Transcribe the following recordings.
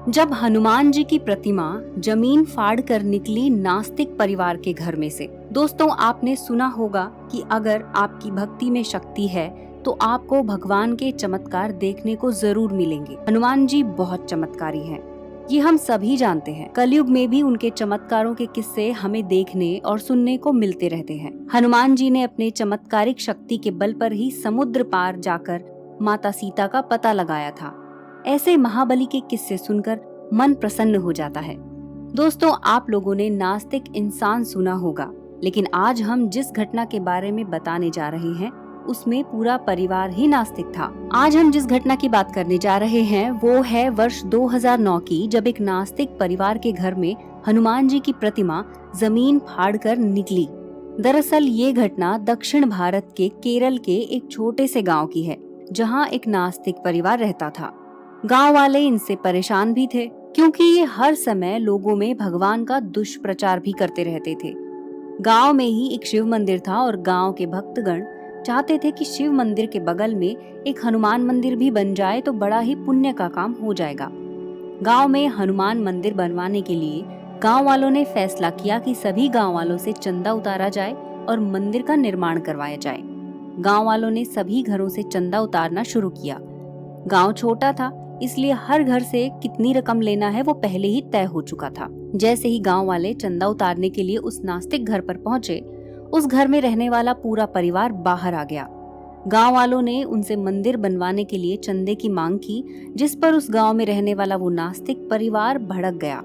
जब हनुमान जी की प्रतिमा जमीन फाड़ कर निकली नास्तिक परिवार के घर में से। दोस्तों, आपने सुना होगा कि अगर आपकी भक्ति में शक्ति है तो आपको भगवान के चमत्कार देखने को जरूर मिलेंगे। हनुमान जी बहुत चमत्कारी हैं, ये हम सभी जानते हैं। कलयुग में भी उनके चमत्कारों के किस्से हमें देखने और सुनने को मिलते रहते हैं। हनुमान जी ने अपने चमत्कारिक शक्ति के बल पर ही समुद्र पार जाकर माता सीता का पता लगाया था। ऐसे महाबली के किस्से सुनकर मन प्रसन्न हो जाता है। दोस्तों, आप लोगों ने नास्तिक इंसान सुना होगा, लेकिन आज हम जिस घटना के बारे में बताने जा रहे हैं उसमें पूरा परिवार ही नास्तिक था। आज हम जिस घटना की बात करने जा रहे हैं वो है वर्ष 2009 की, जब एक नास्तिक परिवार के घर में हनुमान जी की प्रतिमा जमीन फाड़कर निकली। दरअसल ये घटना दक्षिण भारत के केरल के एक छोटे से गांव की है, जहां एक नास्तिक परिवार रहता था। गांव वाले इनसे परेशान भी थे, क्योंकि ये हर समय लोगों में भगवान का दुष्प्रचार भी करते रहते थे। गांव में ही एक शिव मंदिर था और गांव के भक्तगण चाहते थे कि शिव मंदिर के बगल में एक हनुमान मंदिर भी बन जाए तो बड़ा ही पुण्य का काम हो जाएगा। गांव में हनुमान मंदिर बनवाने के लिए गांव वालों ने फैसला किया कि सभी गांव वालों से चंदा उतारा जाए और मंदिर का निर्माण करवाया जाए। गांव वालों ने सभी घरों से चंदा उतारना शुरू किया। गांव छोटा था, इसलिए हर घर से कितनी रकम लेना है वो पहले ही तय हो चुका था। जैसे ही गांव वाले चंदा उतारने के लिए उस नास्तिक घर पर पहुंचे, उस घर में रहने वाला पूरा परिवार बाहर आ गया। गांव वालों ने उनसे मंदिर बनवाने के लिए चंदे की मांग की, जिस पर उस गांव में रहने वाला वो नास्तिक परिवार भड़क गया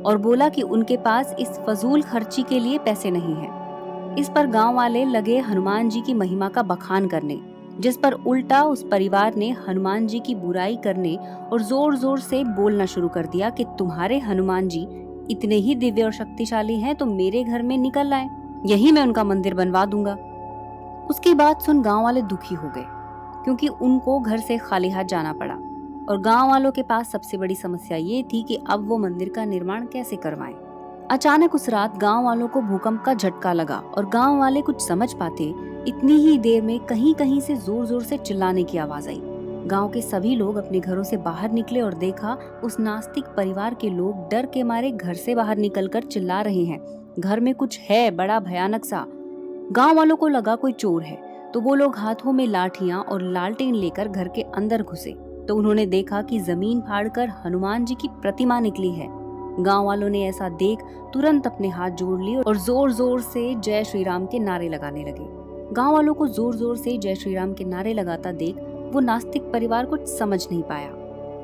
और बोला कि उनके पास इस फजूल खर्ची के लिए पैसे नहीं है। इस पर गांव वाले लगे हनुमान जी की महिमा का बखान करने, जिस पर उल्टा उस परिवार ने हनुमान जी की बुराई करने और जोर जोर से बोलना शुरू कर दिया कि तुम्हारे हनुमान जी इतने ही दिव्य और शक्तिशाली हैं तो मेरे घर में निकल आए, यही मैं उनका मंदिर बनवा दूंगा। उसकी बात सुन गांव वाले दुखी हो गए, क्योंकि उनको घर से खाली हाथ जाना पड़ा और गांव वालों के पास सबसे बड़ी समस्या ये थी कि अब वो मंदिर का निर्माण कैसे करवाएं। अचानक उस रात गांव वालों को भूकंप का झटका लगा और गांव वाले कुछ समझ पाते इतनी ही देर में कहीं कहीं से जोर जोर से चिल्लाने की आवाज आई। गांव के सभी लोग अपने घरों से बाहर निकले और देखा उस नास्तिक परिवार के लोग डर के मारे घर से बाहर निकलकर चिल्ला रहे हैं, घर में कुछ है बड़ा भयानक सा। गांव वालों को लगा कोई चोर है, तो वो लोग हाथों में लाठियां और लालटेन लेकर घर के अंदर घुसे तो उन्होंने देखा कि जमीन फाड़कर हनुमान जी की प्रतिमा निकली है। गांव वालों ने ऐसा देख तुरंत अपने हाथ जोड़ लिए और जोर जोर से जय श्री राम के नारे लगाने लगे। गांव वालों को जोर जोर से जय श्री राम के नारे लगाता देख वो नास्तिक परिवार कुछ समझ नहीं पाया।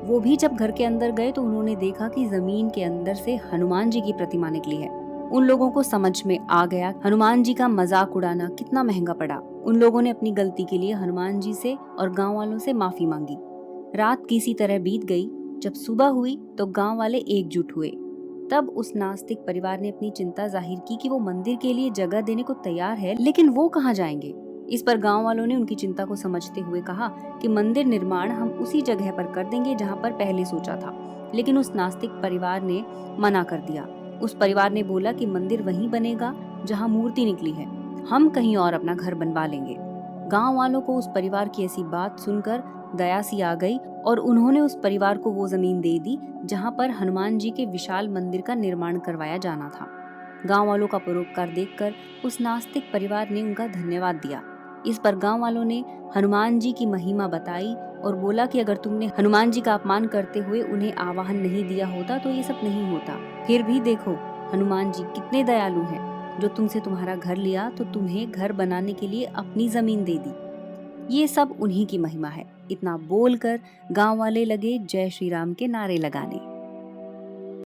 वो भी जब घर के अंदर गए तो उन्होंने देखा कि जमीन के अंदर से हनुमान जी की प्रतिमा निकली है। उन लोगों को समझ में आ गया हनुमान जी का मजाक उड़ाना कितना महंगा पड़ा। उन लोगों ने अपनी गलती के लिए हनुमान जी से और गाँव वालों से माफी मांगी। रात किसी तरह बीत गई। जब सुबह हुई तो गांव वाले एकजुट हुए। तब उस नास्तिक परिवार ने अपनी चिंता जाहिर की कि वो मंदिर के लिए जगह देने को तैयार है, लेकिन वो कहाँ जाएंगे। इस पर गांव वालों ने उनकी चिंता को समझते हुए कहा कि मंदिर निर्माण हम उसी जगह पर कर देंगे जहाँ पर पहले सोचा था। लेकिन उस नास्तिक परिवार ने मना कर दिया। उस परिवार ने बोला कि मंदिर वहीं बनेगा जहाँ मूर्ति निकली है, हम कहीं और अपना घर बनवा लेंगे। गाँव वालों को उस परिवार की ऐसी बात सुनकर दया सी आ गई और उन्होंने उस परिवार को वो जमीन दे दी जहां पर हनुमान जी के विशाल मंदिर का निर्माण करवाया जाना था। गांव वालों का परोपकार देखकर उस नास्तिक परिवार ने उनका धन्यवाद दिया। इस पर गांव वालों ने हनुमान जी की महिमा बताई और बोला कि अगर तुमने हनुमान जी का अपमान करते हुए उन्हें आवाहन नहीं दिया होता तो ये सब नहीं होता। फिर भी देखो हनुमान जी कितने दयालु हैं, जो तुमसे तुम्हारा घर लिया तो तुम्हें घर बनाने के लिए अपनी जमीन दे दी। ये सब उन्हीं की महिमा है। इतना बोलकर गांव वाले लगे जय श्री राम के नारे लगाने।